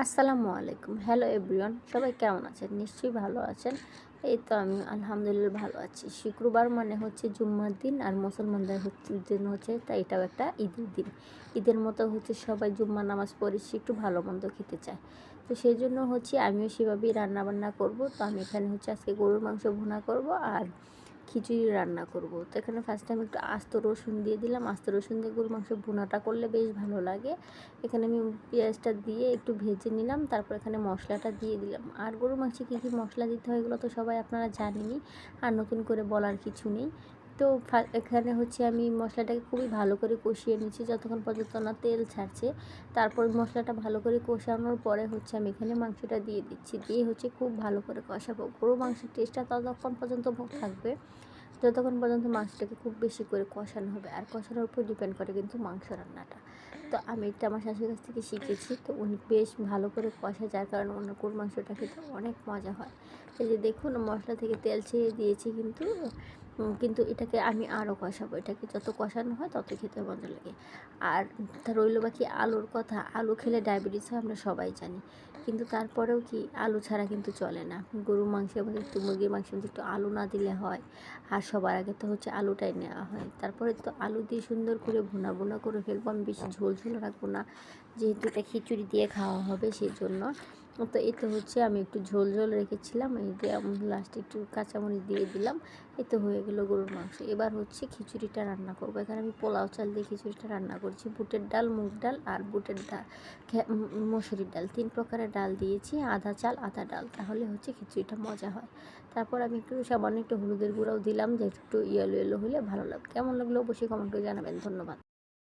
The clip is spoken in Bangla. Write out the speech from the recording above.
আসসালামু আলাইকুম। হ্যালো এভরিওয়ান, সবাই কেমন আছেন? নিশ্চয়ই ভালো আছেন। এই তো আমি আলহামদুলিল্লাহ ভালো আছি। শুক্রবার মানে হচ্ছে জুম্মার দিন, আর মুসলমানদের দিন হচ্ছে তাই এটাও একটা ঈদের দিন। ঈদের মতো হচ্ছে সবাই জুম্মার নামাজ পড়ে একটু ভালো মন্দ খেতে চায়। তো সেই জন্য হচ্ছে আমিও সেভাবেই রান্নাবান্না করব। তো আমি এখানে হচ্ছে আজকে গরুর মাংস ভুনা করব আর খিচুড়ি রান্না করব। তো এখানে ফার্স্ট টাইম একটু আস্ত রসুন দিয়ে দিলাম। আস্ত রসুন দিয়ে গরুর মাংস ভুনাটা করলে বেশ ভালো লাগে। এখানে আমি পেঁয়াজটা দিয়ে একটু ভেজে নিলাম, তারপর এখানে মশলাটা দিয়ে দিলাম। আর গরুর মাংসে কী কী মশলা দিতে হয় এগুলো তো সবাই আপনারা জানেনই, আর নতুন করে বলার কিছু নেই। তো এখানে হচ্ছে আমি মশলাটাকে খুবই ভালো করে কষিয়ে নিচ্ছি যতক্ষণ পর্যন্ত না তেল ছাড়ছে। তারপর মশলাটা ভালো করে কষানোর পরে হচ্ছে আমি এখানে মাংসটা দিয়ে দিচ্ছি, দিয়ে হচ্ছে খুব ভালো করে কষাবো। গরুর মাংসের টেস্টটা ততক্ষণ পর্যন্ত থাকবে যতক্ষণ পর্যন্ত মাংসটাকে খুব বেশি করে কষানো হবে, আর কষানোর উপর ডিপেন্ড করে কিন্তু মাংস রান্নাটা। তো আমি এটা আমার শাশুড়ির কাছ থেকে শিখেছি। তো উনি বেশ ভালো করে কষায়, যার কারণে ওনার গরুর মাংসটা খেতে অনেক মজা হয়। এই যে দেখুন, মশলা থেকে তেল ছেড়ে দিয়েছি, কিন্তু এটাকে আমি আরও কষাবো। এটাকে যত কষানো হয় তত খেতে মজা লাগে। আর রইল বাকি আলুর কথা। আলু খেলে ডায়াবেটিস হয় আমরা সবাই জানি, কিন্তু তারপরেও কি আলু ছাড়া কিন্তু চলে না। গরুর মাংসের মধ্যে একটু, মুরগির মাংসের মধ্যে একটু আলু না দিলে হয়। আর সবার আগে তো হচ্ছে আলুটাই নেওয়া হয়। তারপরে তো আলু দিয়ে সুন্দর করে ভুনা ভুনা করে ফেলবো। আমি বেশি ঝোল ঝোল রাখবো না, যেহেতু এটা খিচুড়ি দিয়ে খাওয়া হবে সেই জন্য। তো এই তো হচ্ছে আমি একটু ঝোল ঝোল রেখেছিলাম, এই যে লাস্টে একটু কাঁচামরিচ দিয়ে দিলাম। এই তো হয়ে গেলো গরুর মাংস। এবার হচ্ছে খিচুড়িটা রান্না করবো। এখানে আমি পোলাও চাল দিয়ে খিচুড়িটা রান্না করছি। বুটের ডাল, মুগ ডাল আর বুটের ডাল, মসুরির ডাল, 3 প্রকারের ডাল দিয়েছি, আধা চাল আধা ডাল, তাহলে হচ্ছে খিচুড়িটা মজা হয়। তারপর আমি একটু সামান্য একটু হলুদের গুঁড়াও দিলাম, যে একটু ইয়েলো ইয়েলো হলে ভালো লাগবে। কেমন লাগলো অবশ্যই কমেন্ট করে জানাবেন। ধন্যবাদ।